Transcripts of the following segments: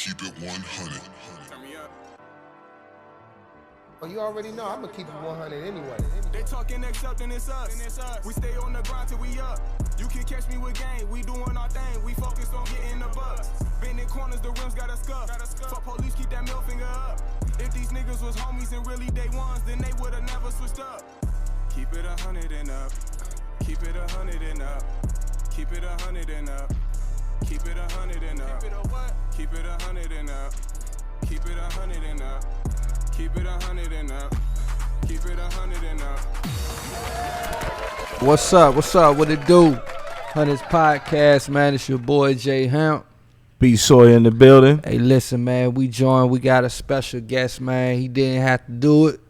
keep it 100. Oh, you already know I'm gonna keep it 100 anyway. They talking accepting it's us. We stay on the grind till we up. You can catch me with gang, we doing our thing. We focus on getting the bucks. Bending corners, the rims got a scuff. Fuck police, keep that middle finger up. If these niggas was homies and really day ones, then they would've never switched up. Keep it 100 and up. Keep it 100 and up. Keep it 100 and up. Keep it 100 and up. Keep it 100 and up. Keep it 100 and up. Keep it 100 and up. Keep it 100 and up. What's up? What's up? What it do? TheHunnidsPodcast, man. It's your boy Jay Hamp. B. Sawyer in the building. Hey, listen, man. We got a special guest, man. He didn't have to do it.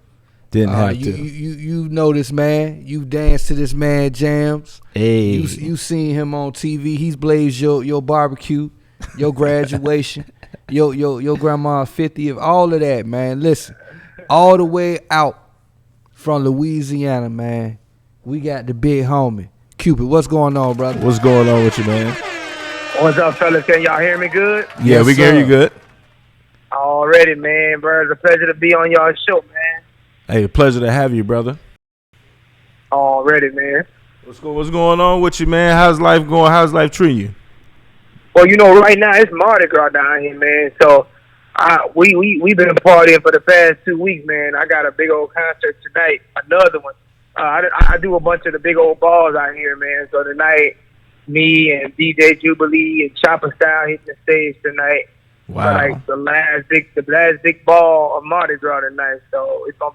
Didn't have to. You know this man. You dance to this man jams. Hey. You seen him on TV. He's blazed your barbecue, your graduation, your grandma's 50th, all of that, man. Listen, all the way out from Louisiana, man. We got the big homie, Cupid. What's going on, brother? What's going on with you, man? What's up, fellas? Can y'all hear me good? Yeah, Yes, we can hear you good. Already, man, bro. It's a pleasure to be on y'all show, man. Hey, a pleasure to have you, brother. Already, man. What's going on with you, man? How's life going? How's life treating you? Well, you know, right now it's Mardi Gras down here, man. So we've been partying for the past 2 weeks, man. I got a big old concert tonight, another one. I do a bunch of the big old balls out here, man. So tonight, me and DJ Jubilee and Chopper Style hitting the stage tonight. Wow. For like the last big ball of Mardi Gras tonight. So it's gonna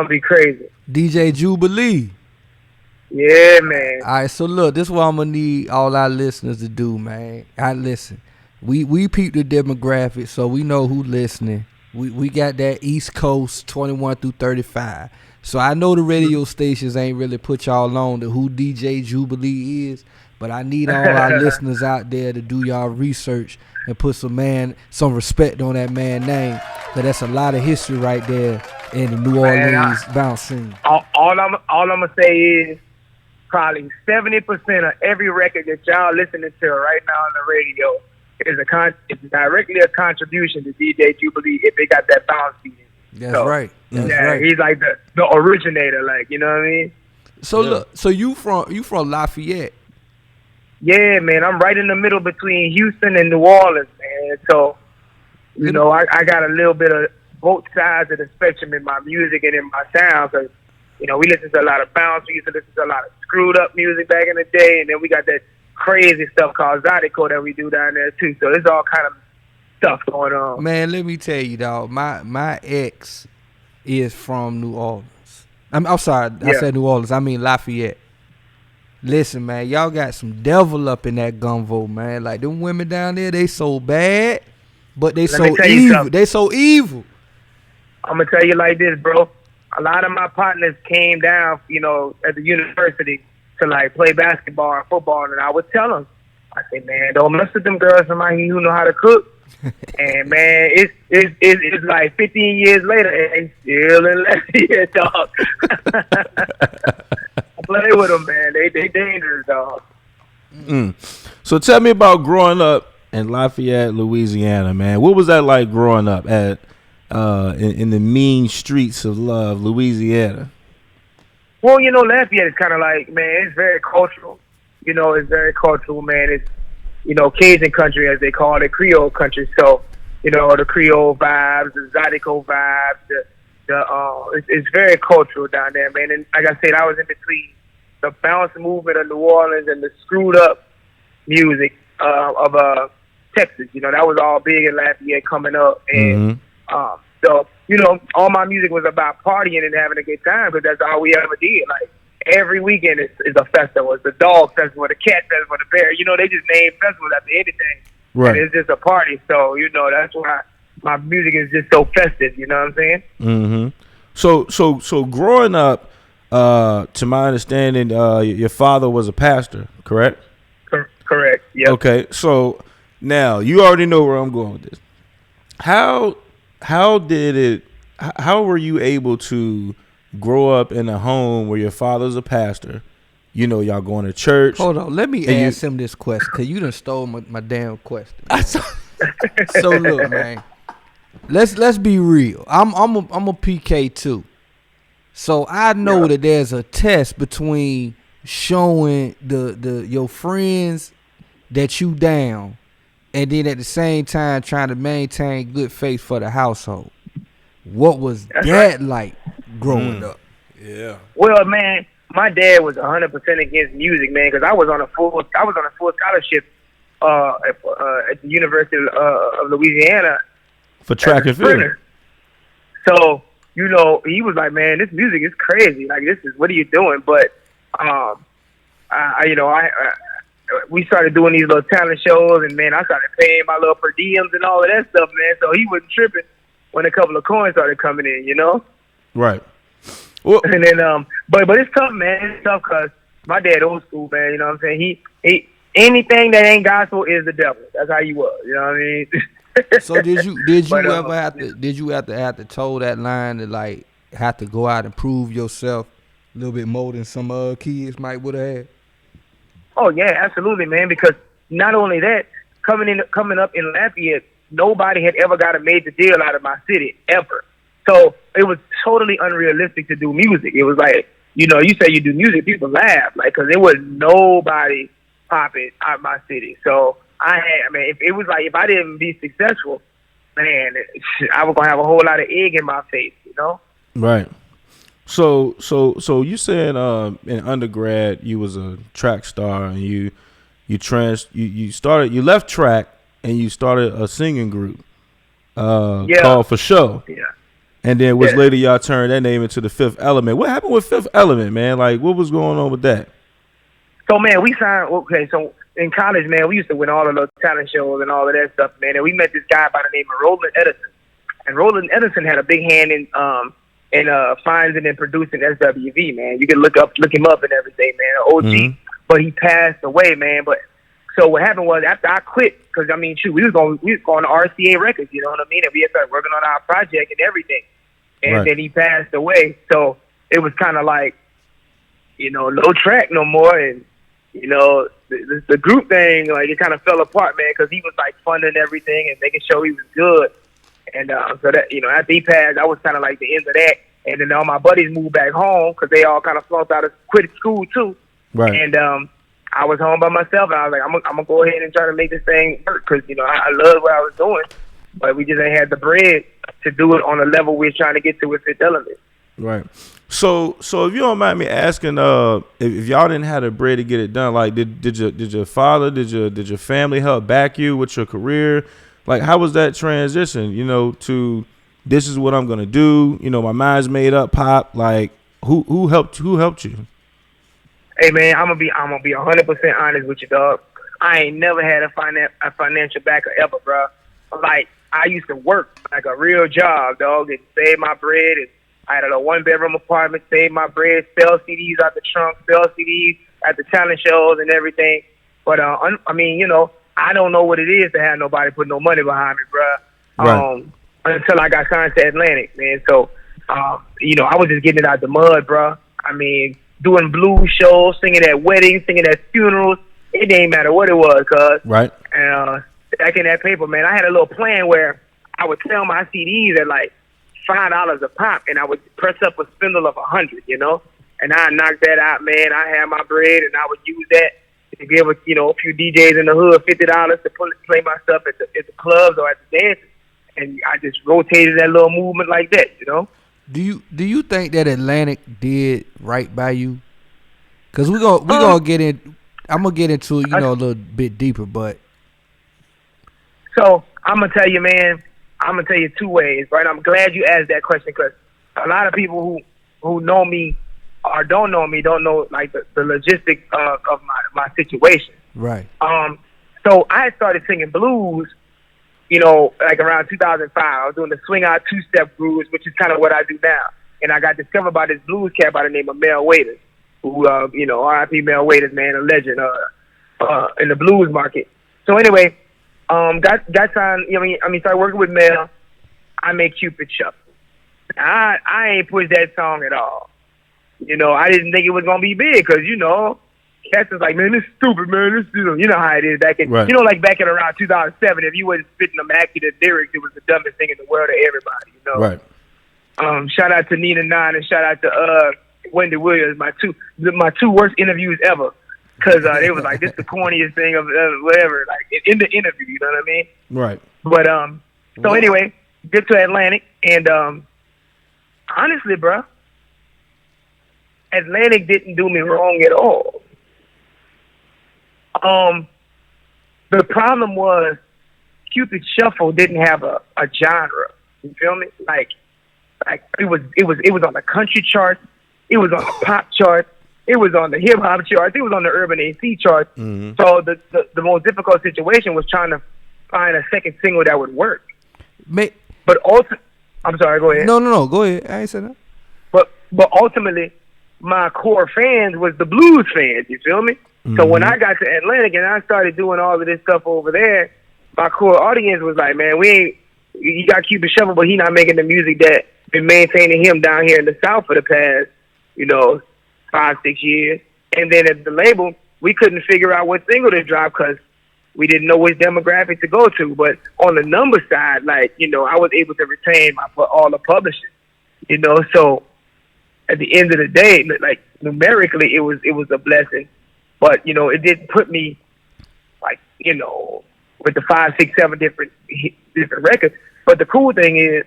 be crazy. DJ Jubilee. Yeah, man. All right, so look, this is what I'm gonna need all our listeners to do, man. Listen. We peep the demographic, so we know who listening. We got that East Coast 21 through 35. So I know the radio stations ain't really put y'all on to who DJ Jubilee is, but I need all our listeners out there to do y'all research and put some respect on that man's name. Cause that's a lot of history right there in the New Orleans bounce scene. All I'm gonna say is probably 70% of every record that y'all listening to right now on the radio is directly a contribution to DJ Jubilee if they got that bounce beat. That's right. That's right. He's like the originator, like, you know what I mean? So look, so you from Lafayette? Yeah, man. I'm right in the middle between Houston and New Orleans, man. So, you know, I got a little bit of both sides of the spectrum in my music and in my sound, because, you know, we listen to a lot of bounce. We used to listen to a lot of screwed up music back in the day, and then we got that crazy stuff called Zydeco that we do down there too. So there's all kind of stuff going on. Man, let me tell you, dog. My ex is from New Orleans. I'm sorry, I said New Orleans. I mean Lafayette. Listen, man, y'all got some devil up in that gumbo, man. Like them women down there, they so bad, but they so evil. They so evil. I'm gonna tell you like this, bro. A lot of my partners came down, you know, at the university to like play basketball and football, and I would tell them, I say, man, don't mess with them girls from out here who know how to cook. And man, it's like 15 years later, and they still in Lafayette, dog. Play with them, man. They dangerous, dog. So tell me about growing up in Lafayette, Louisiana, man. What was that like growing up at in the mean streets of love, Louisiana? Well, you know, Lafayette is kind of like, man, it's very cultural. You know, it's very cultural, man. It's, you know, Cajun country, as they call it, Creole country. So, you know, the Creole vibes, the Zydeco vibes, it's very cultural down there, man. And like I said, I was in between the bounce movement of New Orleans and the screwed up music of Texas. You know, that was all big in Lafayette coming up. And so, you know, all my music was about partying and having a good time, because that's all we ever did. Like, every weekend is a festival. It's the dog festival, the cat festival, the bear. You know, they just name festivals after anything. Right. And it's just a party. So, you know, that's why my music is just so festive. You know what I'm saying? Mm-hmm. So growing up, to my understanding, your father was a pastor, correct? Correct. Yeah. Okay. So now you already know where I'm going with this. How were you able to grow up in a home where your father's a pastor? You know, y'all going to church. Hold on, let me ask him this question, because you done stole my damn question. So look, man. Let's be real. I'm a PK too. So I know that there's a test between showing the your friends that you down, and then at the same time trying to maintain good faith for the household. What was that like growing up? Yeah. Well, man, my dad was 100% against music, man, because I was on a full scholarship at the University of Louisiana For track and field. So, you know, he was like, man, this music is crazy. Like, this is, what are you doing? But, we started doing these little talent shows, and, man, I started paying my little per diems and all of that stuff, man. So he wasn't tripping when a couple of coins started coming in, you know? Right. Well, And then, but it's tough, man. It's tough because my dad old school, man. You know what I'm saying? He anything that ain't gospel is the devil. That's how he was. You know what I mean? So did you But, ever have to toe that line to like have to go out and prove yourself a little bit more than some kids might would have had? Oh yeah, absolutely, man. Because not only that, coming up in Lafayette, nobody had ever got a major deal out of my city ever. So it was totally unrealistic to do music. It was like, you know, you say you do music, people laugh, like, because there was nobody popping out of my city. So if I didn't be successful, man, I was gonna have a whole lot of egg in my face, you know. right. So you said in undergrad you was a track star, and you left track and you started a singing group called For Show. Yeah. And then later y'all turned that name into the Fifth Element. What happened with Fifth Element, man? Like, what was going on with that? So, man, we signed. Okay, so in college, man, we used to win all of those talent shows and all of that stuff, man. And we met this guy by the name of Roland Edison. And Roland Edison had a big hand in finding and producing SWV, man. You can look him up and everything, man. OG. Mm-hmm. But he passed away, man. But so what happened was after I quit, because I mean, shoot, we was going to RCA Records, you know what I mean? And we had started working on our project and everything. And then he passed away. So it was kind of like, you know, no track no more. And, you know, the group thing, like, it kind of fell apart, man, because he was, like, funding everything and making sure he was good. And so that, you know, after he passed, that was kind of like the end of that. And then all my buddies moved back home because they all kind of flunked out of quit school, too. Right. And I was home by myself, and I was like, I'm going to go ahead and try to make this thing work because, you know, I loved what I was doing. But we just ain't had the bread to do it on the level we're trying to get to with Fifth Element. Right. So if you don't mind me asking, if y'all didn't have the bread to get it done, like did your father, did your family help back you with your career? Like, how was that transition, you know, to this is what I'm gonna do, you know, my mind's made up, Pop? Like, who helped you? Hey man, I'm gonna be 100% honest with you, dog. I ain't never had a financial backer ever, bro. Like, I used to work like a real job, dog, and save my bread. And I had a 1-bedroom apartment, save my bread, sell CDs out the trunk, sell CDs at the talent shows and everything. But I mean, you know, I don't know what it is to have nobody put no money behind me, bro. Right. Until I got signed to Atlantic, man. So, you know, I was just getting it out the mud, bro. I mean, doing blues shows, singing at weddings, singing at funerals. It didn't matter what it was, cuz. Right. And back in that paper, man, I had a little plan where I would sell my CDs at like $5 a pop, and I would press up a spindle of 100, you know. And I knocked that out, man. I had my bread, and I would use that to give a few DJs in the hood $50 to play my stuff at the clubs or at the dances. And I just rotated that little movement like that, you know. Do you think that Atlantic did right by you? Cause we gonna get in. I'm gonna get into it, a little bit deeper, but. So I'm gonna tell you, man. I'm gonna tell you two ways, right? I'm glad you asked that question because a lot of people who know me or don't know me don't know like the logistics of my situation. Right. So I had started singing blues, you know, like around 2005. I was doing the swing out two-step grooves, which is kind of what I do now. And I got discovered by this blues cat by the name of Mel Waiters, who, R.I.P. Mel Waiters, man, a legend in the blues market. So anyway, got signed. Started working with Mel. I made Cupid Shuffle. I ain't pushed that song at all. You know, I didn't think it was gonna be big because cats is like, man, this is stupid, man. This, you know how it is back in, Right. you know, like back in around 2007, if you wasn't spitting them accurate lyrics, it was the dumbest thing in the world to everybody, you know. Right. Shout out to Nina Nine and shout out to Wendy Williams, my two worst interviews ever, because they was like, this the corniest thing of whatever, like in the interview, you know what I mean? Right. But so anyway, get to Atlantic, and honestly, bro, Atlantic didn't do me wrong at all. The problem was Cupid Shuffle didn't have a genre. You feel me? Like it was on the country chart, it was on the pop chart, it was on the hip hop chart, it was on the urban AC chart. Mm-hmm. So the most difficult situation was trying to find a second single that would work. But also, I'm sorry, go ahead. No, go ahead. I ain't said that. But ultimately, my core fans was the blues fans. You feel me? Mm-hmm. So when I got to Atlantic and I started doing all of this stuff over there, my core audience was like, man, you got Cupid Shuffle, but he not making the music that been maintaining him down here in the South for the past, 5-6 years. And then at the label, we couldn't figure out what single to drop because we didn't know which demographic to go to. But on the number side, I was able to retain all the publishing, so at the end of the day, like numerically, it was a blessing, but it didn't put me with the 5, 6, 7 different records. But the cool thing is,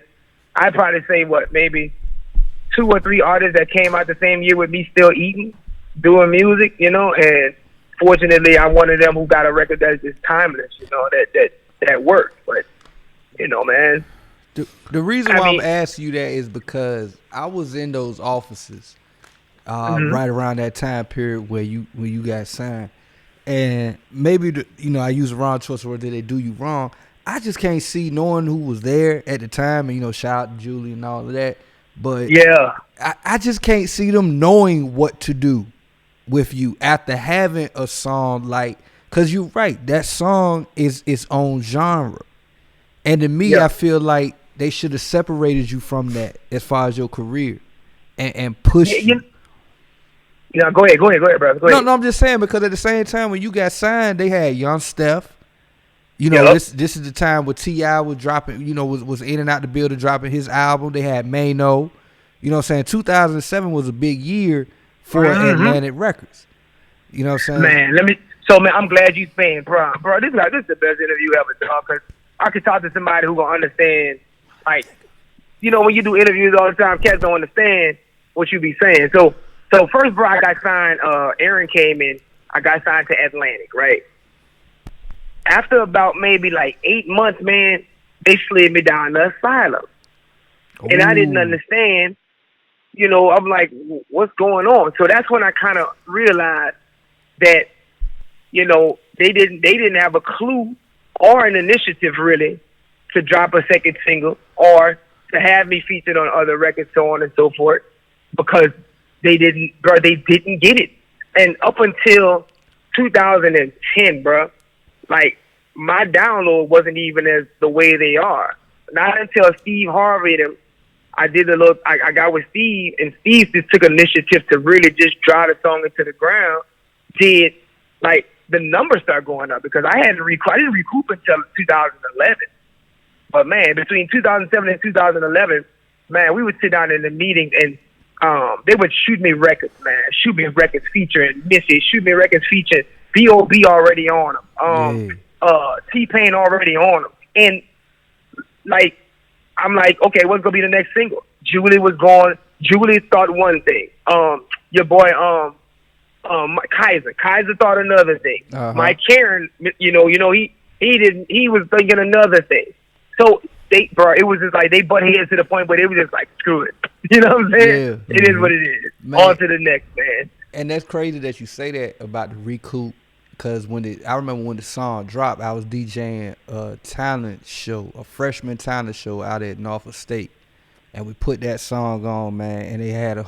I'd probably say maybe 2 or 3 artists that came out the same year with me still eating, doing music, and fortunately, I'm one of them who got a record that's just timeless, that worked. But man. The reason why I'm asking you that is because I was in those offices right around that time period when you got signed, and maybe I use the wrong choice or did they do you wrong? I just can't see knowing who was there at the time, and shout out to Julie and all of that. But yeah, I just can't see them knowing what to do with you after having a song because you're right, that song is its own genre, and to me, I feel like they should have separated you from that as far as your career and pushed you. Go ahead, brother. Go ahead. No, I'm just saying because at the same time when you got signed, they had Young Steph. This is the time where T.I. was dropping, was in and out the building dropping his album. They had Mano. 2007 was a big year for Atlantic Records. You know what I'm saying? Man, I'm glad you saying, bro, this is the best interview ever, dog, because I could talk to somebody who gonna understand. When you do interviews all the time, cats don't understand what you be saying. So first, bro, I got signed. Aaron came in. I got signed to Atlantic, right? After about maybe 8 months, man, they slid me down to Asylum. And I didn't understand. I'm like, what's going on? So that's when I kind of realized that, they didn't have a clue or an initiative really to drop a second single or to have me featured on other records, so on and so forth, because they didn't get it. And up until 2010, bro, my download wasn't even as the way they are. Not until Steve Harvey and I got with Steve, and Steve just took initiative to really just drive the song into the ground. The numbers start going up because I didn't recoup until 2011. But man, between 2007 and 2011, man, we would sit down in the meetings and they would shoot me records, man. Shoot me records featuring Missy. Shoot me records featuring B.O.B. already on them. T-Pain already on them. And I'm like, okay, what's gonna be the next single? Julie was gone. Julie thought one thing. Your boy, Kaiser thought another thing. Mike Karen, he was thinking another thing. So it was just they butt heads to the point where they was just screw it. You know what I'm saying? Yeah. It is what it is. Man. On to the next, man. And that's crazy that you say that about the recoup, because I remember when the song dropped, I was DJing a talent show, a freshman talent show out at Norfolk State, and we put that song on, man, and they had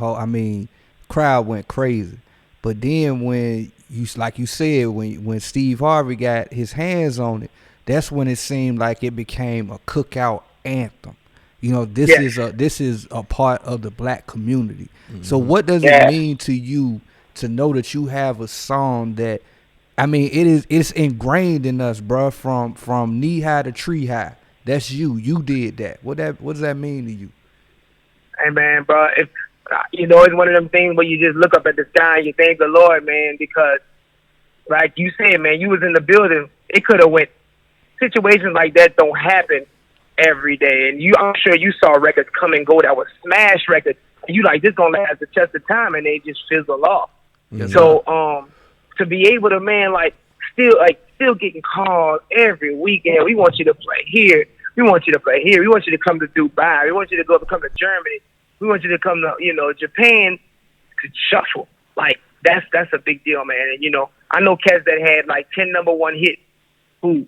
crowd went crazy. But then when you said, when Steve Harvey got his hands on it, that's when it seemed like it became a cookout anthem. This is a part of the black community. Mm-hmm. So what does it mean to you to know that you have a song that, I mean, it's ingrained in us, bro. From knee high to tree high. That's you. You did that. What does that mean to you? Hey man, bro, if it's one of them things where you just look up at the sky and you thank the Lord, man, because like you said, man, you was in the building. It could have went. Situations like that don't happen every day, and I'm sure you saw records come and go that were smash records. And you like, this gonna last the test of time, and they just fizzle off. Yes, So to be able to, man, still getting calls every weekend. We want you to play here. We want you to play here. We want you to come to Dubai. We want you to come to Germany. We want you to come to Japan to shuffle. Like that's a big deal, man. And I know cats that had like 10 number one hits who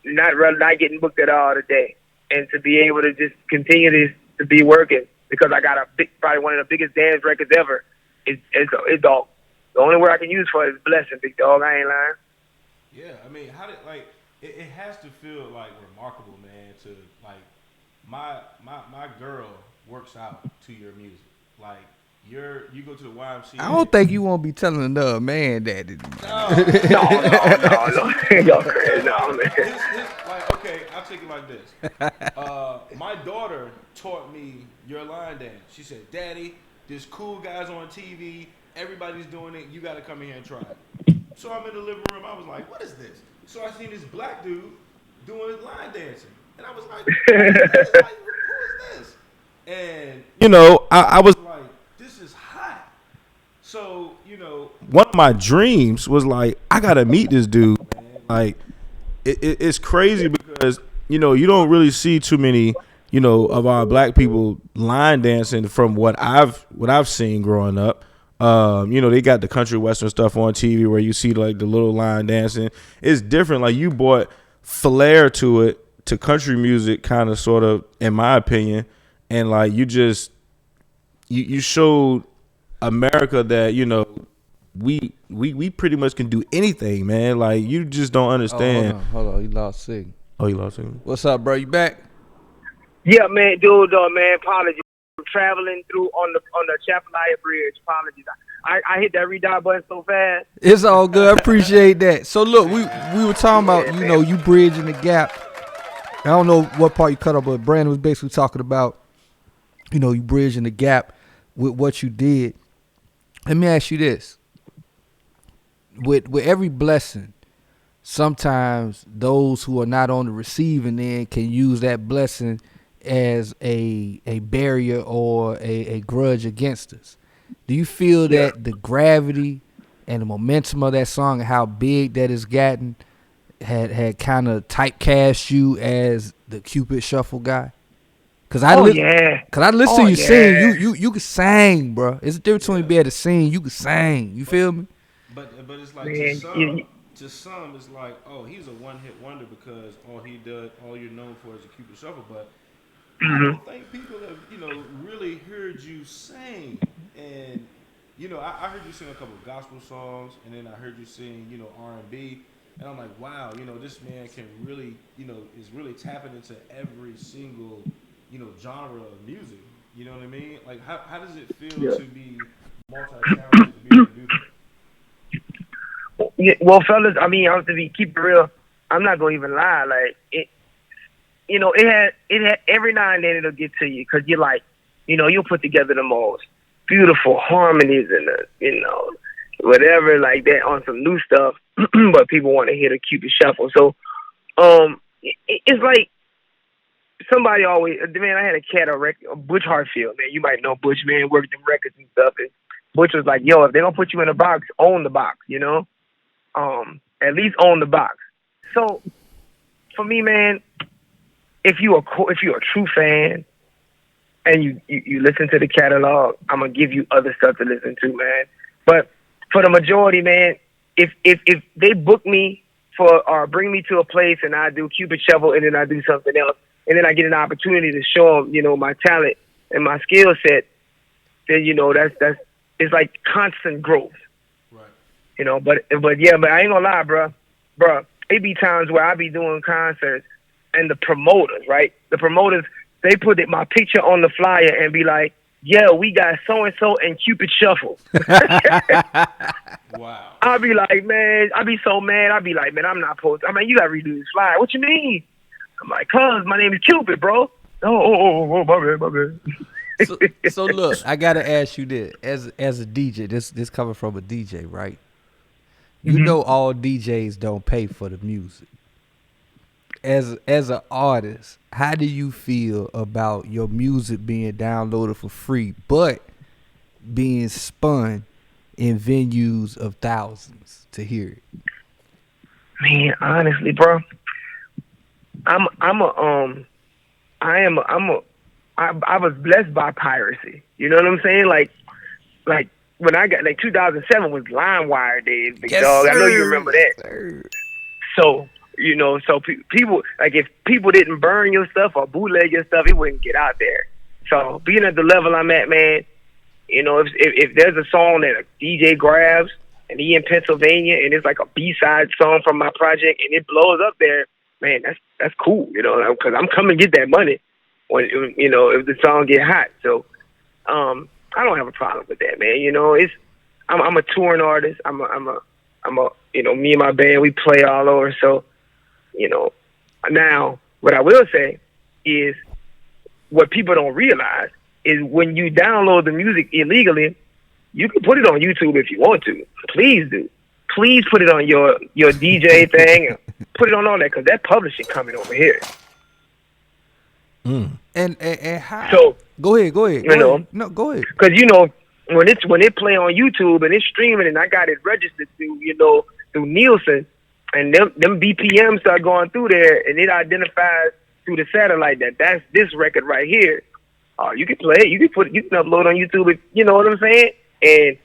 not getting booked at all today, and to be able to just continue to be working because I got probably one of the biggest dance records ever. It's all the only word I can use for it is blessing, big dog. I ain't lying. Yeah, I mean, how did it has to feel like remarkable, man. To like my girl works out to your music. Like you go to the YMCA. I don't think you won't be telling another man that. No, man. Like, okay, I'll take it like this. My daughter taught me your line dance. She said, "Daddy, there's cool guys on TV. Everybody's doing it. You got to come in here and try it." So I'm in the living room. I was like, "What is this?" So I seen this black dude doing line dancing, and I was like, "Who is this?" And I was like, "This is hot." So one of my dreams was like, I gotta meet this dude, man. Like, it's crazy because you don't really see too many of our black people line dancing from what I've seen growing up. They got the country western stuff on TV where you see like the little line dancing. It's different. Like you brought flair to it, to country music, kind of, sort of, in my opinion, and like you showed America that we pretty much can do anything, man. Like you just don't understand. Hold on, you lost signal. Oh, you lost signal. What's up, bro? You back? Yeah, man, dude, man, apologies. I'm traveling through on the Chapelaya Bridge. Apologies. I hit that redial button so fast. It's all good. I appreciate that. So look, we were talking about you bridging the gap. I don't know what part you cut up, but Brandon was basically talking about you bridging the gap with what you did. Let me ask you this: with every blessing, sometimes those who are not on the receiving end can use that blessing as a barrier or a grudge against us. Do you feel that the gravity and the momentum of that song and how big that has gotten had kind of typecast you as the Cupid shuffle guy? Cause I listen to you sing. You can sing, bro. It's a difference between being able to sing. You can sing. You feel me? But it's like, man, to some it's like, oh, he's a one-hit wonder because all you're known for is a Cupid shuffle. But I don't think people have really heard you sing. And I heard you sing a couple of gospel songs, and then I heard you sing R&B, and I'm like, wow, this man can really is really tapping into every single genre of music. You know what I mean? Like, how does it feel to be multi-talented, to be able to do that? Yeah, well, fellas, I mean, keep it real. I'm not gonna even lie. Like it had every now and then it'll get to you because you're like, you'll put together the most beautiful harmonies and whatever like that on some new stuff, but people want to hear the Cupid shuffle. So, it's like. Somebody always, man, I had a cat on Butch Hartfield, man. You might know Butch, man, worked in records and stuff. And Butch was like, yo, if they're going to put you in a box, own the box, at least own the box. So, for me, man, if you're a true fan and you listen to the catalog, I'm going to give you other stuff to listen to, man. But for the majority, man, if they book me or bring me to a place and I do Cupid shuffle and then I do something else, and then I get an opportunity to show them, my talent and my skill set, then, that's it's like constant growth. Right. But I ain't gonna lie, bro, it be times where I be doing concerts and the promoters, right? The promoters, they put my picture on the flyer and be like, yeah, we got so and so and Cupid shuffle. Wow. I'll be like, man, I'll be so mad. I'll be like, man, I'm not supposed to. I mean, you gotta redo this flyer. What you mean? I'm like, cuz my name is Cupid, bro. Oh, my bad. So look, I gotta ask you this: as a DJ, this coming from a DJ, right? You know, all DJs don't pay for the music. As an artist, how do you feel about your music being downloaded for free, but being spun in venues of thousands to hear it? Man, honestly, bro, I was blessed by piracy. You know what I'm saying? Like when I got 2007 was LimeWire days, big dog. I know you remember that. Sir. So people, like, if people didn't burn your stuff or bootleg your stuff, it wouldn't get out there. So being at the level I'm at, man, you know, if there's a song that a DJ grabs and he in Pennsylvania and it's like a B-side song from my project and it blows up there, man, that's cool, you know, because I'm coming to get that money when, you know, if the song get hot. So I don't have a problem with that, man. You know, I'm a touring artist. I'm a you know, me and my band, we play all over. So, you know, now what I will say is what people don't realize is when you download the music illegally, you can put it on YouTube if you want to. Please do. Please put it on your DJ thing. And put it on all that, because that publishing coming over here. And how? So go ahead. You know, No, go ahead. because you know when it play on YouTube and it's streaming and I got it registered through Nielsen, and them BPMs start going through there and it identifies through the satellite that's this record right here. You can play it. You can upload on YouTube. You know what I'm saying? And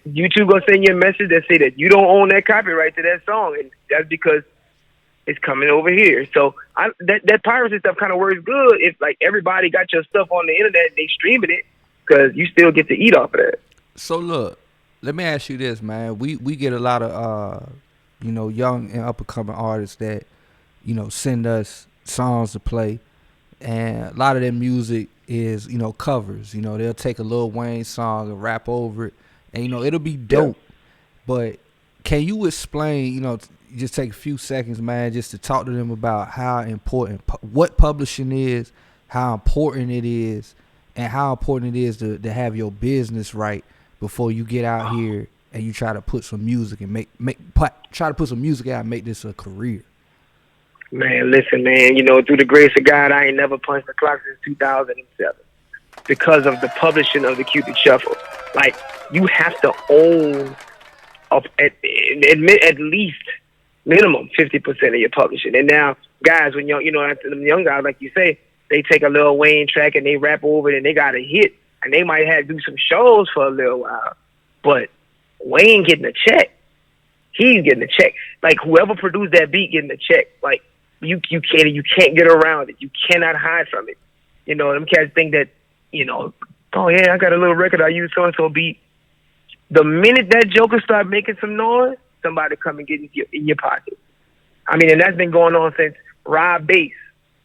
YouTube gonna send you a message that say that you don't own that copyright to that song, and that's because it's coming over here. So that piracy stuff kind of works good if like everybody got your stuff on the internet and they streaming it, because you still get to eat off of that. So look, let me ask you this, man. We get a lot of you know, young and up and coming artists that, you know, send us songs to play, and a lot of their music is, you know, covers. You know, they'll take a Lil Wayne song and rap over it, and you know it'll be dope. Yeah. But can you explain, you know, just take a few seconds, man, just to talk to them about how important what publishing is, how important it is, and how important it is to have your business right before you get out here and you try to put some music and try to put some music out and make this a career. Man, listen, man, you know, through the grace of God, I ain't never punched the clock since 2007 because of the publishing of the Cupid Shuffle. Like, you have to own at least minimum 50% of your publishing. And now, guys, when you know, them young guys, like you say, they take a Lil Wayne track and they rap over it and they got a hit, and they might have to do some shows for a little while. But Wayne getting a check. He's getting a check. Like, whoever produced that beat getting a check. Like, you can't get around it. You cannot hide from it. You know, them cats think that, you know, oh yeah, I got a little record, I use so and so beat. The minute that joker start making some noise, somebody come and get in your pocket. I mean, and that's been going on since Rob Bass.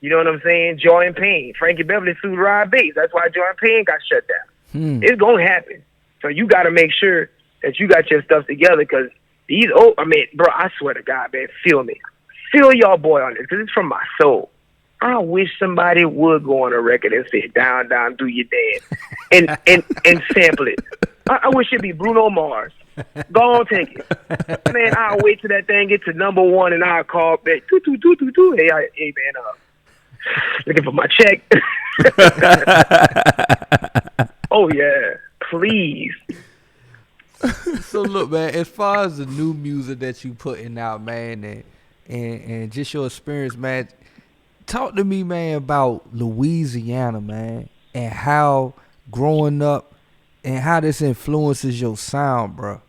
You know what I'm saying? Joy and Pain. Frankie Beverly sued Rob Bass. That's why Joy and Pain got shut down. It's gonna happen. So you got to make sure that you got your stuff together, because I mean, bro, I swear to God, man, feel me. Feel y'all boy on this, because it's from my soul. I wish somebody would go on a record and say, down, down, do your dance, and sample it. I wish it'd be Bruno Mars. Go on, take it. Man, I'll wait till that thing gets to number one, and I'll call back. Hey, man, looking for my check. Oh, yeah, please. So look, man, as far as the new music that you putting out, man, and just your experience, man, talk to me, man, about Louisiana, man, and how growing up and how this influences your sound, bro.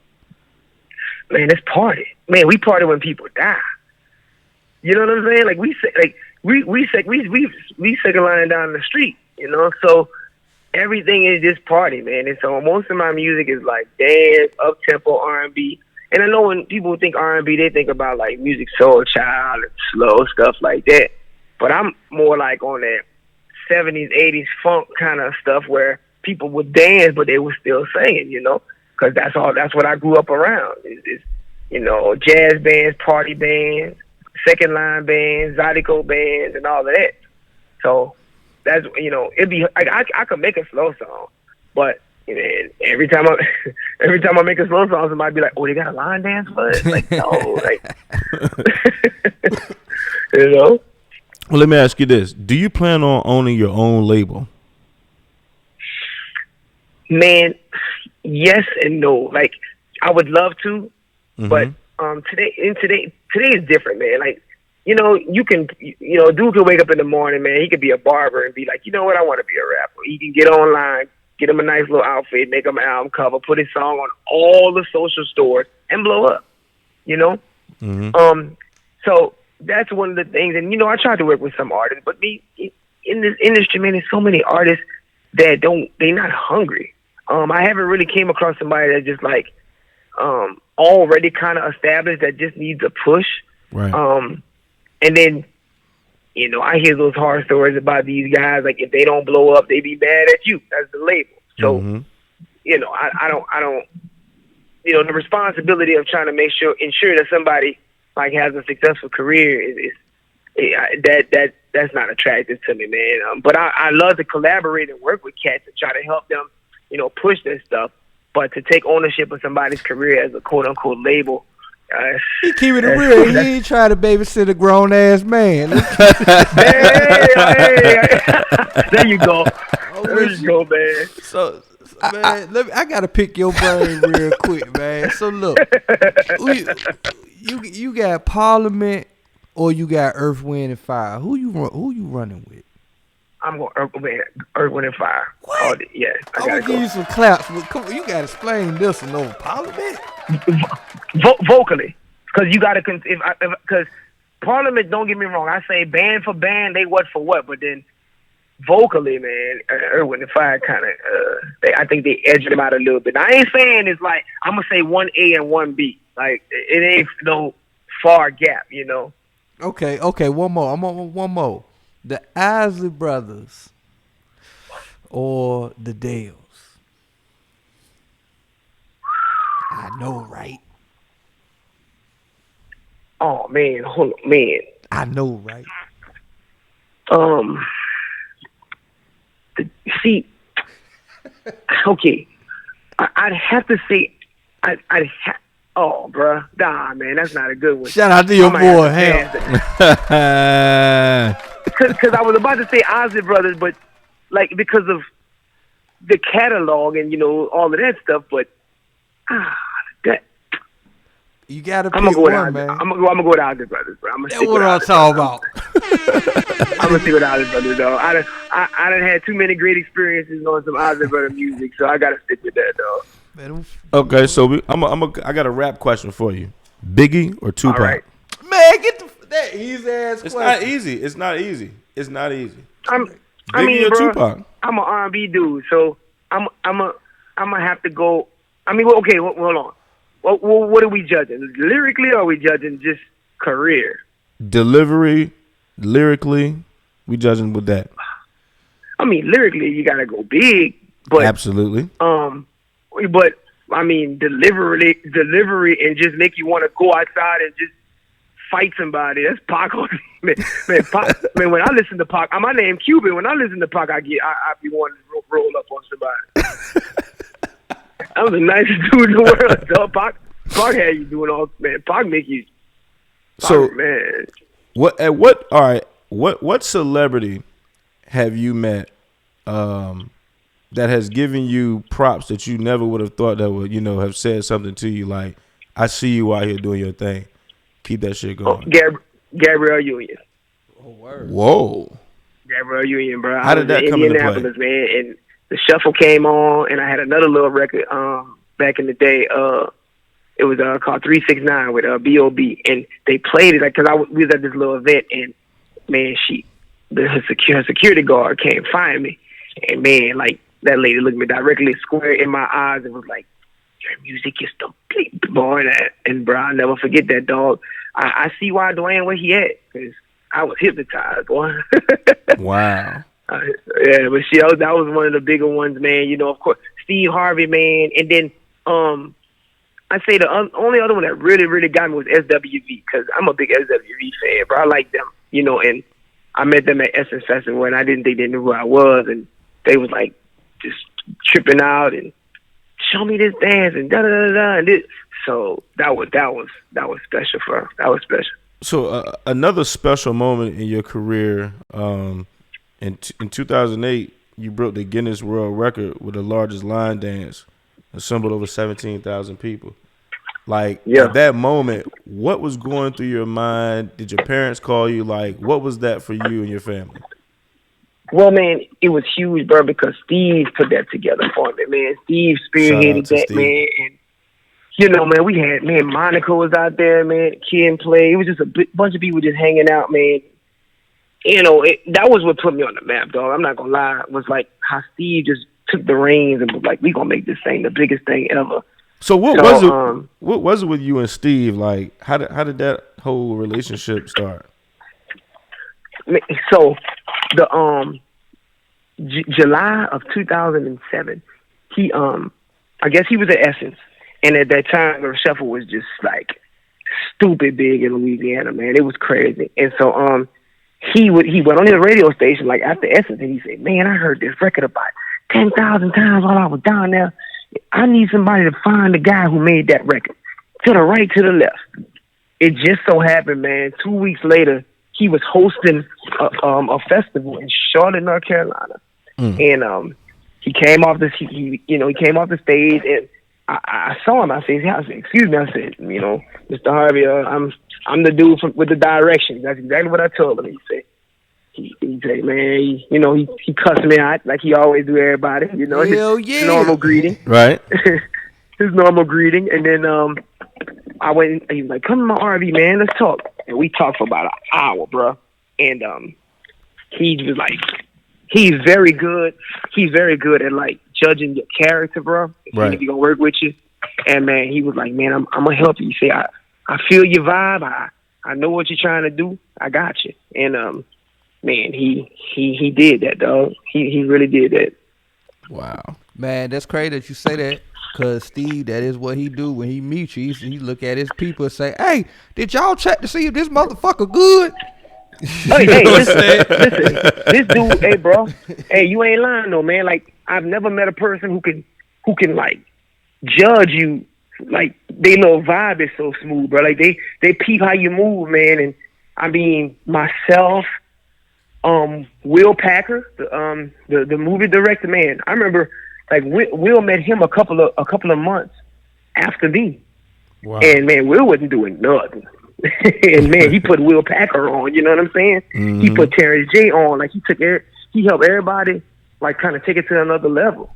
Man, it's party. Man, we party when people die. You know what I'm saying? Like, we second line down the street, you know? So everything is just party, man. And so most of my music is like dance, up-tempo, R&B. And I know when people think R&B, they think about like Music Soul Child and slow stuff like that. But I'm more like on that 70s, 80s funk kind of stuff where people would dance, but they were still singing, you know, because that's what I grew up around. Is you know, jazz bands, party bands, second line bands, Zydeco bands, and all of that. So that's, you know, I could make a slow song, but every time I make a slow song, somebody be like, "Oh, they got a line dance for it?" Like, no, like, you know. Well, let me ask you this: do you plan on owning your own label? Man, yes and no. Like, I would love to, but today is different, man. Like, you know, dude can wake up in the morning, man. He could be a barber and be like, you know what, I want to be a rapper. He can get online, get him a nice little outfit, make him an album cover, put his song on all the social stores, and blow up. You know, so that's one of the things. And you know, I tried to work with some artists, but in this industry, man, there's so many artists that they're not hungry. I haven't really came across somebody that just like already kind of established that just needs a push. Right. And then, you know, I hear those horror stories about these guys. Like, if they don't blow up, they be mad at you as the label. So, you know, I don't. You know, the responsibility of trying to ensure that somebody like has a successful career that's not attractive to me, man. But I love to collaborate and work with cats and try to help them, you know, push their stuff. But to take ownership of somebody's career as a quote unquote label, he keeping it real. He ain't trying to babysit a grown ass man. Hey, there you go. There you go, man. So man, I gotta pick your brain real quick, man. So look, you got Parliament or you got Earth, Wind, and Fire. Who you running with? I'm going Earth, Wind, and Fire. What? Oh, yeah, I'm gonna give you some claps, but come on, you gotta explain this one over Parliament. Vocally, because you gotta because Parliament. Don't get me wrong. I say band for band, they what for what, but then vocally, man, Earth, Wind, and Fire kind of. I think they edged them out a little bit. Now, I ain't saying it's like I'm gonna say 1A and 1B. Like, it ain't no far gap, you know. Okay. One more. I'm on one more. The Isley Brothers or the Dales. I know, right? Oh man, hold on, man. I know, right? See, okay, I'd have to say, oh, bruh, nah, man, that's not a good one. Shout out to your boy, Ham. Because I was about to say Ozzy Brothers, but like because of the catalog and you know all of that stuff, but that. You gotta pick one, man. I'm gonna go with Ozzy Brothers, bro. That's what I'm talking about. I'm gonna stick with Ozzy Brothers, though. I done had too many great experiences on some Ozzy Brothers music, so I gotta stick with that, though. Okay, so I got a rap question for you: Biggie or Tupac? All right. Man, get that easy ass question. It's not easy. Biggie or bro, Tupac? I'm an R&B dude, so I'm gonna have to go. I mean, okay, hold on. What are we judging? Lyrically, or are we judging just career? Delivery, lyrically, we judging with that. I mean, lyrically, you gotta go big, but absolutely. But I mean, delivery, and just make you want to go outside and just fight somebody. That's Pac. Man, Pac, man, when I listen to Pac, my name Cupid. When I listen to Pac, I be wanting to roll up on somebody. I'm the nicest dude in the world, dog. Pac had you doing all, man. Pac make you. So, man, what celebrity have you met that has given you props that you never would have thought that would, have said something to you like, I see you out here doing your thing. Keep that shit going. Gabrielle Union. Oh, word. Whoa. Gabrielle Union, bro. How did that come into play? Man, and the shuffle came on, and I had another little record back in the day. It was called 369 with B.O.B. And they played it because we was at this little event, and man, her security guard came find me, and man, like that lady looked me directly square in my eyes and was like, "Your music is complete, boy." And bro, I'll never forget that, dog. I see why Dwayne where he at, because I was hypnotized, boy. Wow. Yeah, but she that was one of the bigger ones, man. You know, of course, Steve Harvey, man, and then I say the only other one that really got me was SWV because I'm a big SWV fan, bro. I like them, you know, and I met them at Essence Festival, and I didn't think they knew who I was, and they was like just tripping out and show me this dance and da da da da. And this. So that was special for her. That was special. So another special moment in your career, in 2008, you broke the Guinness World Record with the largest line dance, assembled over 17,000 people. Like, at that moment, what was going through your mind? Did your parents call you? Like, what was that for you and your family? Well, man, it was huge, bro, because Steve put that together for me, man. Steve spearheaded that, Steve. man. And, you know, man, we had, man, Monica was out there, man. Ken played. It was just a bunch of people just hanging out, man. You know, that was what put me on the map, dog. I'm not going to lie. It was like how Steve just took the reins and was like, we going to make this thing the biggest thing ever. So what was it with you and Steve? Like, how did that whole relationship start? So the July of 2007, he I guess he was at Essence, and at that time the shuffle was just like stupid big in Louisiana, man. It was crazy. And so he went on his radio station like after Essence, and he said, "Man, I heard this record about 10,000 times while I was down there. I need somebody to find the guy who made that record. To the right, to the left." It just so happened, man, 2 weeks later, he was hosting a festival in Charlotte, North Carolina. And he came off the stage, and I saw him. I said, "Excuse me." I said, "You know, Mr. Harvey, I'm the dude with the directions." That's exactly what I told him. He said, he said, "Man, you know, he cussed me out like he always do everybody. You know, his normal greeting, right? His normal greeting." And then I went. He was like, "Come to my RV, man. Let's talk." And we talked for about an hour, bro. And he was like, he's very good. He's very good at like judging your character, bro. Right. If he gonna work with you. And man, he was like, "Man, I'm gonna help you." He said, I feel your vibe. I know what you're trying to do. I got you." And man, he did that, dog. He really did that. Wow, man, that's crazy that you say that. Cause Steve, that is what he do when he meets you. He look at his people and say, "Hey, did y'all check to see if this motherfucker good?" Hey, listen, this dude, hey, bro, hey, you ain't lying though, man. Like, I've never met a person who can like judge you. Like, they little vibe is so smooth, bro. Like, they peep how you move, man. And I mean, myself, Will Packer, the movie director, man. I remember, like, Will met him a couple of months after me. Wow. And man, Will wasn't doing nothing. And man, he put Will Packer on. You know what I'm saying? Mm-hmm. He put Terrence J on. Like, he helped everybody, like, kind of take it to another level.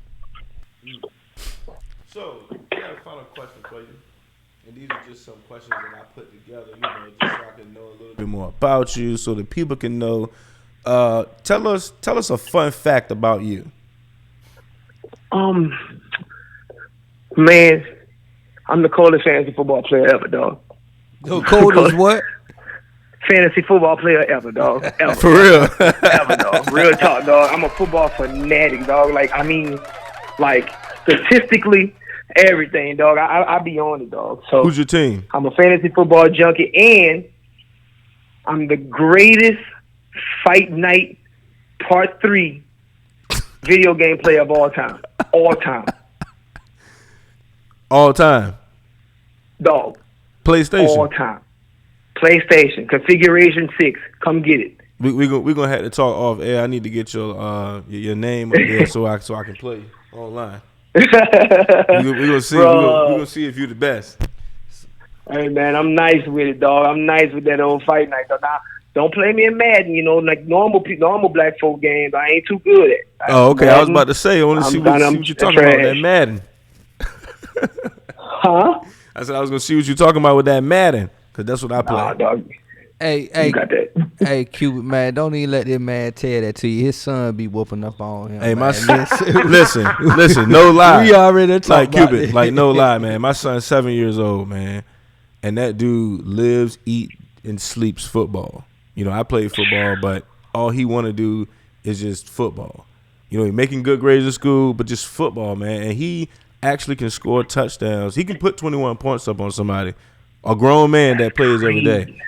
So, I got a final question for you, and these are just some questions that I put together, you know, just so I can know a little bit more about you, so that people can know. Tell us a fun fact about you. Man, I'm the coldest fantasy football player ever, dog. The coldest what? Fantasy football player ever, dog. Ever. For real? Ever, dog. Real talk, dog. I'm a football fanatic, dog. Like, I mean, like, statistically, everything, dog. I be on it, dog. So who's your team? I'm a fantasy football junkie, and I'm the greatest Fight Night Part 3 video game player of all time. All time. All time? Dog. PlayStation? All time. PlayStation. Configuration 6. Come get it. We're gonna have to talk off air. I need to get your name up there so I can play online. We're gonna see. We're gonna see if you're the best. Hey man, I'm nice with it, dog. I'm nice with that old Fight Night. Dog. Now, don't play me in Madden. You know, like normal black folk games. I ain't too good at. Oh, okay. Madden, I was about to say. I want to see what you're talking about with that Madden. Huh? I said I was gonna see what you're talking about with that Madden, because that's what I play. Nah, dog. Hey, you got that. Hey, Cupid, man, don't even let this man tell that to you. His son be whooping up on him. Hey, man. listen, no lie. We already talked like about Cupid, it. like no lie, man. My son's 7 years old, man, and that dude lives, eats, and sleeps football. You know, I play football, but all he want to do is just football. You know, he's making good grades in school, but just football, man. And he actually can score touchdowns. He can put 21 points up on somebody. A grown man that plays every day.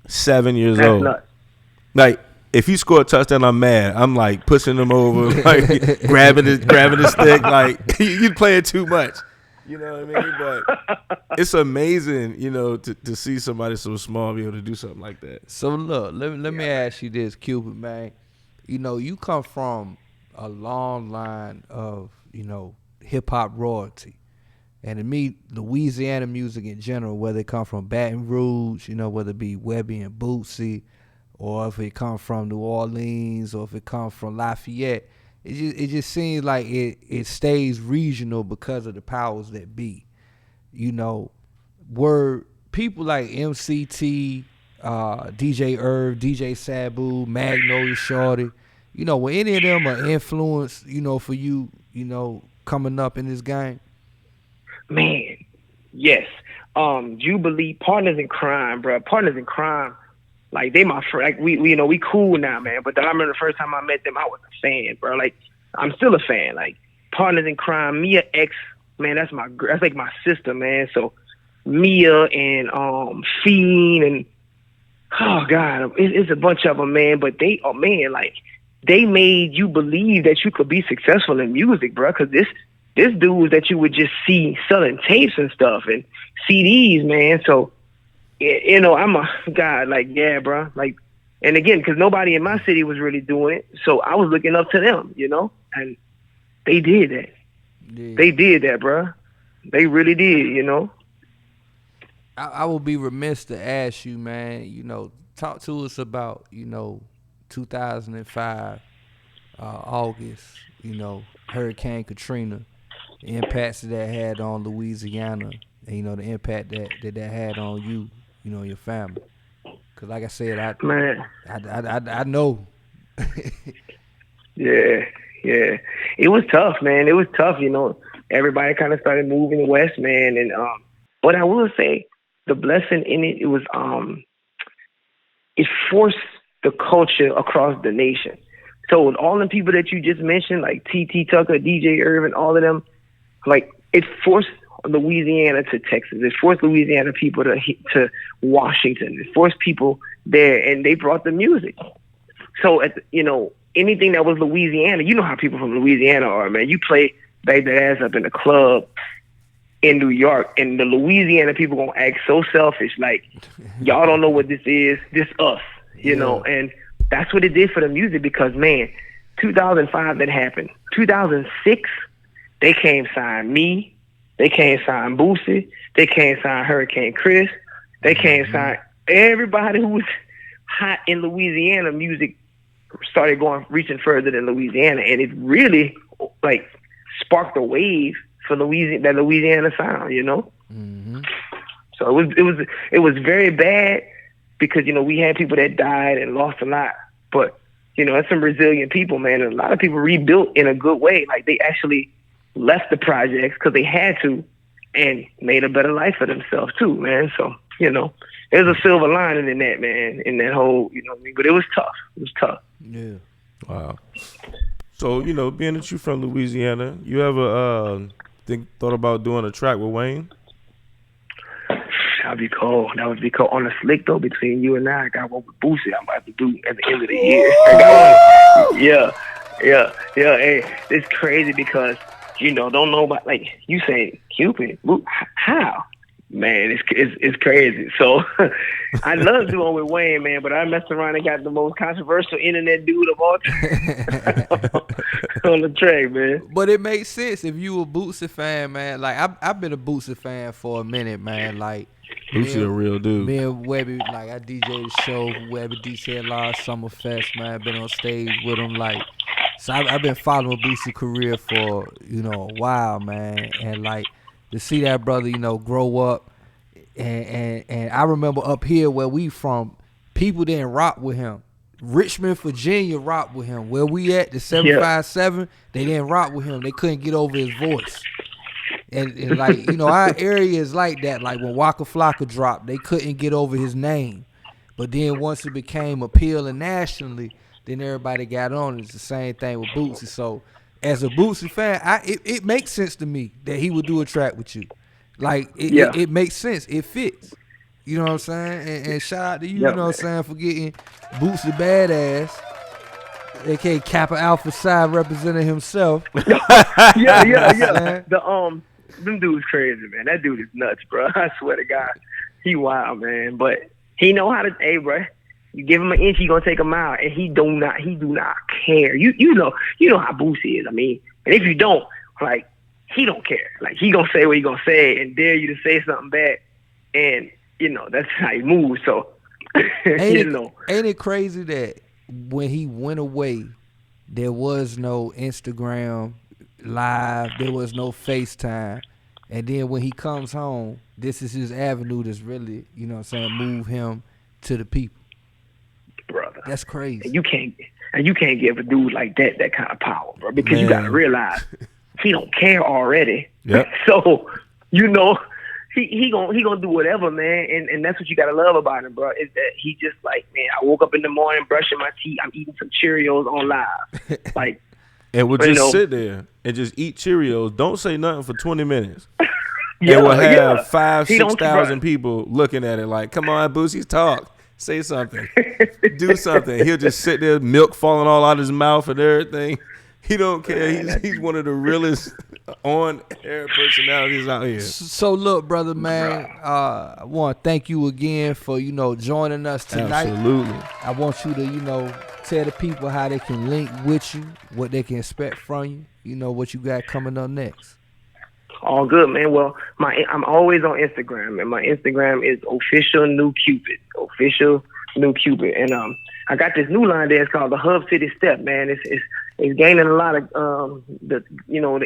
7 years That's old. nuts. Like, if he scored a touchdown, I'm mad. I'm like pushing him over, like grabbing his stick. Like, you playing too much. You know what I mean? But it's amazing, you know, to see somebody so small be able to do something like that. So look, let me ask you this, Cupid, man. You know, you come from a long line of, you know, hip hop royalty. And to me, Louisiana music in general, whether it come from Baton Rouge, you know, whether it be Webby and Bootsy, or if it come from New Orleans, or if it come from Lafayette, it just seems like it stays regional because of the powers that be. You know, were people like MCT, DJ Irv, DJ Sabu, Magnolia Shorty, you know, were any of them an influence, you know, for you, you know, coming up in this game? Man, yes. Jubilee, Partners in Crime, bro. Partners in Crime, like they my friend. Like we you know, we cool now, man. But I remember the first time I met them, I was a fan, bro. Like I'm still a fan. Like Partners in Crime, Mia X, man. That's like my sister, man. So Mia and Fiend and oh god, it's a bunch of them, man. But they, oh man, like they made you believe that you could be successful in music, bro. Because this dude that you would just see selling tapes and stuff and CDs, man. So, you know, I'm a god, like, yeah, bro. Like, and again, because nobody in my city was really doing it. So I was looking up to them, you know, and they did that. Yeah. They did that, bro. They really did, you know. I would be remiss to ask you, man, you know, talk to us about, you know, 2005, August, you know, Hurricane Katrina, the impacts that had on Louisiana, and, you know, the impact that had on you, you know, your family. Because like I said, I know. Yeah. It was tough, man. It was tough, you know. Everybody kind of started moving west, man. And but I will say, the blessing in it was it forced the culture across the nation. So all the people that you just mentioned, like T.T. Tucker, DJ Irvin, all of them, like it forced Louisiana to Texas. It forced Louisiana people to Washington. It forced people there, and they brought the music. So, you know, anything that was Louisiana, you know how people from Louisiana are, man. You play Bag That Ass Up in the club in New York, and the Louisiana people gonna act so selfish, like, y'all don't know what this is, this us, you know, and that's what it did for the music because, man, 2005 that happened. 2006, they came sign me, they came sign Boosie, they came sign Hurricane Chris, they came sign everybody who was hot in Louisiana. Music started reaching further than Louisiana, and it really, like, sparked a wave for Louisiana sound, you know. Mm-hmm. So it was very bad because, you know, we had people that died and lost a lot, but, you know, it's some resilient people, man. And a lot of people rebuilt in a good way. Like they actually left the projects because they had to and made a better life for themselves too, man. So, you know, there's a silver lining in that, man, in that whole, you know what I mean? But it was tough. It was tough. Yeah. Wow. So, you know, being that you're from Louisiana, you ever thought about doing a track with Wayne? That'd be cool. That would be cool. On the slick though, between you and I got one with Boosie I'm about to do at the end of the year. Yeah. Hey, it's crazy because, you know, don't know about, like, you say Cupid. How? Man, it's crazy. So I love doing with Wayne, man, but I messed around and got the most controversial internet dude of all time on the track, man. But it makes sense if you a Bootsy fan, man. Like I've been a Bootsy fan for a minute, man. Like Bootsy a real dude. Me and Webby, like I DJ'd the show, Webby DJ Live Summerfest, man. Been on stage with him, like. So I've been following Boosie's career for, you know, a while, man. And like to see that brother, you know, grow up. And I remember up here where we from, people didn't rock with him. Richmond, Virginia rocked with him. Where we at, the 757, they didn't rock with him. They couldn't get over his voice. And like, you know, our area is like that. Like when Waka Flocka dropped, they couldn't get over his name. But then once it became appealing nationally, then everybody got on. It's the same thing with Bootsy. So as a Bootsy fan, it makes sense to me that he would do a track with you. Like it makes sense. It fits. You know what I'm saying? And shout out to you, you know what I'm saying, for getting Bootsy Badass, aka Kappa Alpha Psi representing himself. yeah. Them dudes crazy, man. That dude is nuts, bro. I swear to God, he wild, man. But he know how to. Hey, bro, you give him an inch, he gonna take a mile, and he do not care. You know how Bootsy is. I mean, and if you don't, like, he don't care. Like, he gonna say what he gonna say and dare you to say something bad, and you know that's how he moves. So, ain't it crazy that when he went away, there was no Instagram Live, there was no FaceTime, and then when he comes home, this is his avenue that's really, you know what I'm saying, move him to the people. Brother, that's crazy. And you can't give a dude like that kind of power, bro, because you gotta realize he don't care already. Yep. So, you know, he gonna do whatever, man, and that's what you gotta love about him, bro, is that he just like, man, I woke up in the morning brushing my teeth, I'm eating some Cheerios on live. Like, and we'll just sit there and just eat Cheerios. Don't say nothing for 20 minutes. And we'll have 5,000-6,000 people looking at it like, come on, Bootsy, talk. Say something. Do something. He'll just sit there, milk falling all out of his mouth and everything. He don't care. He's one of the realest on-air personalities out here. So look, brother, man, I want to thank you again for, you know, joining us tonight. Absolutely. I want you to, you know, tell the people how they can link with you, what they can expect from you, you know, what you got coming up next. All good, man. Well, I'm always on Instagram, and my Instagram is official new Cupid. And I got this new line there. It's called the Hub City Step, man. It's gaining a lot of the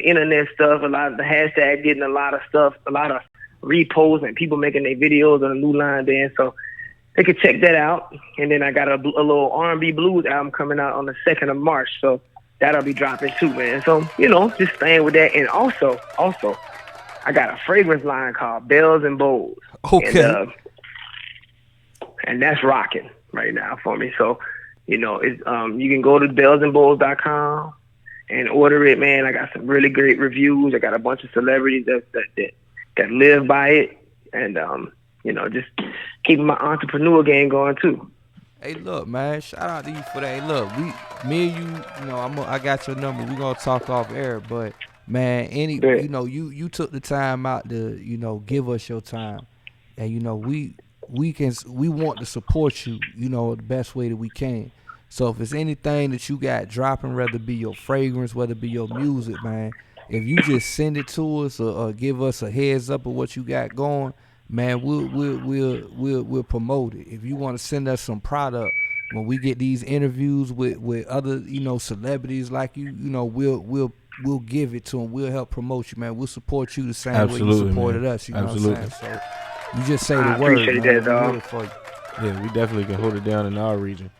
internet stuff, a lot of the hashtag getting a lot of stuff, a lot of reposts and people making their videos on the new line there. So they can check that out. And then I got a little R&B blues album coming out on the 2nd of March. So that'll be dropping too, man. So, you know, just staying with that. And also, I got a fragrance line called Bells and Bowls. Okay. And that's rocking right now for me. So, you know, it's you can go to bellsandbowls.com and order it, man. I got some really great reviews. I got a bunch of celebrities that live by it. And, you know, just keeping my entrepreneur game going too. Hey, look, man, shout out to you for that. Hey, look, me and you know, I got your number. We're going to talk off air, but, man, you know, you took the time out to, you know, give us your time. And, you know, we want to support you, you know, the best way that we can. So if it's anything that you got dropping, whether it be your fragrance, whether it be your music, man, if you just send it to us or give us a heads up of what you got going, man, we'll promote it. If you want to send us some product, when we get these interviews with other, you know, celebrities like you know, we'll give it to them. We'll help promote you, man. We'll support you the same way you supported us. You know what I'm saying? So you just say the word. I appreciate that, dog. Yeah, we definitely can hold it down in our region.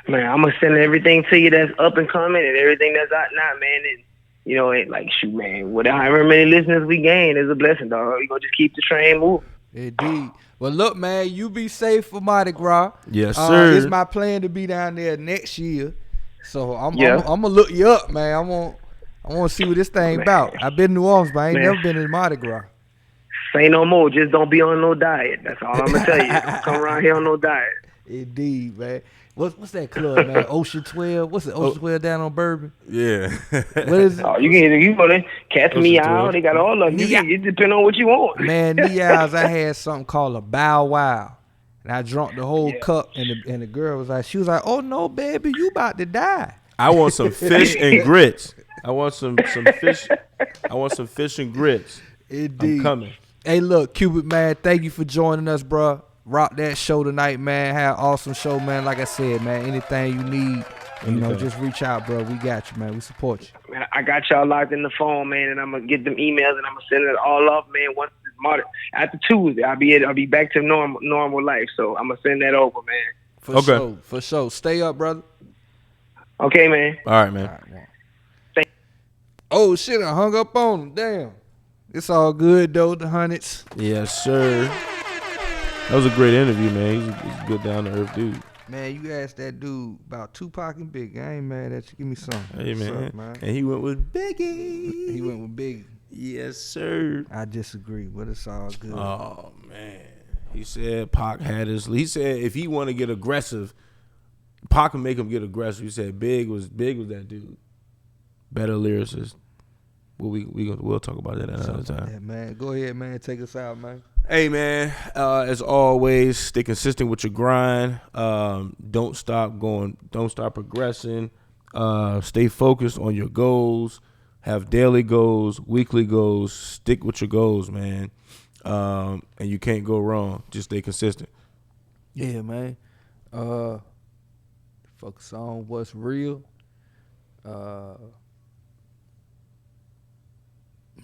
Man, I'm gonna send everything to you that's up and coming and everything that's out now, man. And you know, it like, shoot, man, however many listeners we gain is a blessing, dog. We gonna just keep the train moving. Indeed. Well, look, man, you be safe for Mardi Gras. Yes, sir. It's my plan to be down there next year, so I'm gonna look you up, man. I want to see what this thing about. I've been to New Orleans, but I ain't never been to Mardi Gras. Say no more. Just don't be on no diet. That's all I'm gonna tell you. Don't come around here on no diet. Indeed, man. What's that club, man? Ocean 12. What's it? Ocean 12 down on Bourbon? Yeah. What is it? Oh, you go there. Catch me out. They got all of them. It depends on what you want. Man, Nia's, I had something called a Bow Wow. And I drunk the whole cup, and the girl was like, oh no, baby, you about to die. I want some fish and grits. I want some fish. I want some fish and grits. Indeed. I'm coming. Hey, look, Cupid, man, thank you for joining us, bro. Rock that show tonight, man. Have an awesome show, man. Like I said, man, anything you need, you know, just reach out, bro. We got you, man. We support you. Man, I got y'all locked in the phone, man, and I'm gonna get them emails and I'm gonna send it all off, man. Once it's Martin, after Tuesday, I'll be back to normal life. So I'm gonna send that over, man. For sure. Stay up, brother. Okay, man. All right, man. Oh shit, I hung up on him. Damn. It's all good though, the Hunnids. Yes, sir. That was a great interview, man. He's a good down to earth dude. Man, you asked that dude about Tupac and Biggie. I ain't mad at you. Give me some. Hey, What's man. up, man? And he went with Biggie. He went with Biggie. Yes, sir. I disagree, but it's all good. Oh, man. He said Pac had his. He said if he want to get aggressive, Pac can make him get aggressive. He said Big was that dude. Better lyricist. Well, we'll talk about that another time. Yeah, man. Go ahead, man. Take us out, man. Hey, man. As always, stay consistent with your grind. Don't stop going. Don't stop progressing. Stay focused on your goals. Have daily goals, weekly goals. Stick with your goals, man. And you can't go wrong. Just stay consistent. Yeah, man. Focus on what's real.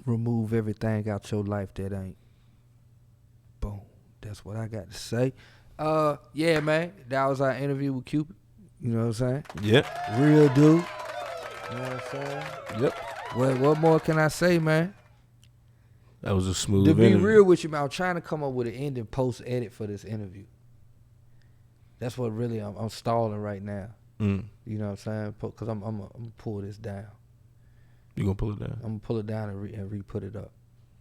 Remove everything out your life that ain't. Boom. That's what I got to say. Yeah, man. That was our interview with Cupid. You know what I'm saying? Yep. Real dude. You know what I'm saying? Yep. What more can I say, man? That was a smooth To be interview. real with you, man, I'm trying to come up with an ending post edit for this interview. That's what really I'm stalling right now. Mm. You know what I'm saying? Because I'm gonna pull this down. You gonna pull it down? I'm gonna pull it down and re-put it up.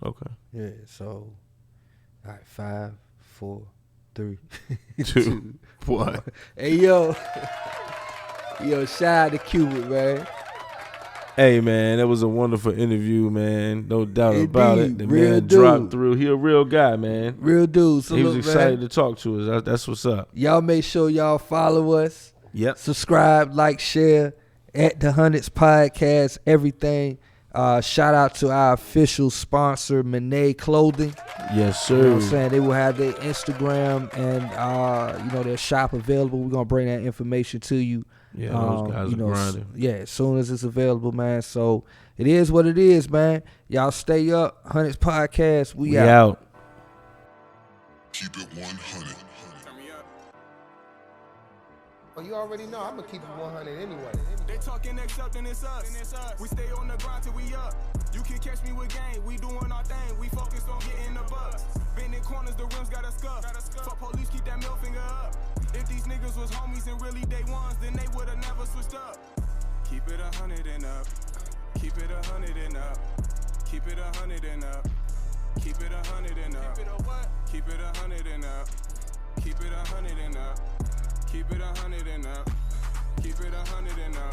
Okay. Yeah. So, all right, 5, 4, 3, 2, 1. Hey yo, shout out to Cupid, man. Hey, man, that was a wonderful interview, man. No doubt about it. The Real man dude. dropped through. He a real guy, man. Real dude. So He was look, excited man, to talk to us. That's what's up. y'all make sure y'all follow us. Yep. Subscribe, like, share at TheHunnidsPodcast. Everything. Shout out to our official sponsor, Monet Clothing. Yes, You know sir. what I'm saying? They will have their Instagram and their shop available. We're gonna bring that information to you. Yeah, those guys are grinding. Yeah, as soon as it's available, man. So it is what it is, man. Y'all stay up. Hunnids Podcast. We out. Keep it 100. Turn me up. Well, you already know I'm gonna keep it 100 anyway. They talking next up, then it's us. We stay on the grind till we up. You can catch me with game. We doing our thing. We focused on getting the bucks. Bending corners, the rims got us scuffed. Fuck police, keep that middle finger up. If these niggas was homies and really day ones, then they would've never switched up. Keep it 100 and up. Keep it 100 and up. Keep it 100 and up. Keep it 100 and up. Keep it 100 and up. Keep it 100 and up. Keep it 100 and up. Keep it 100 and up.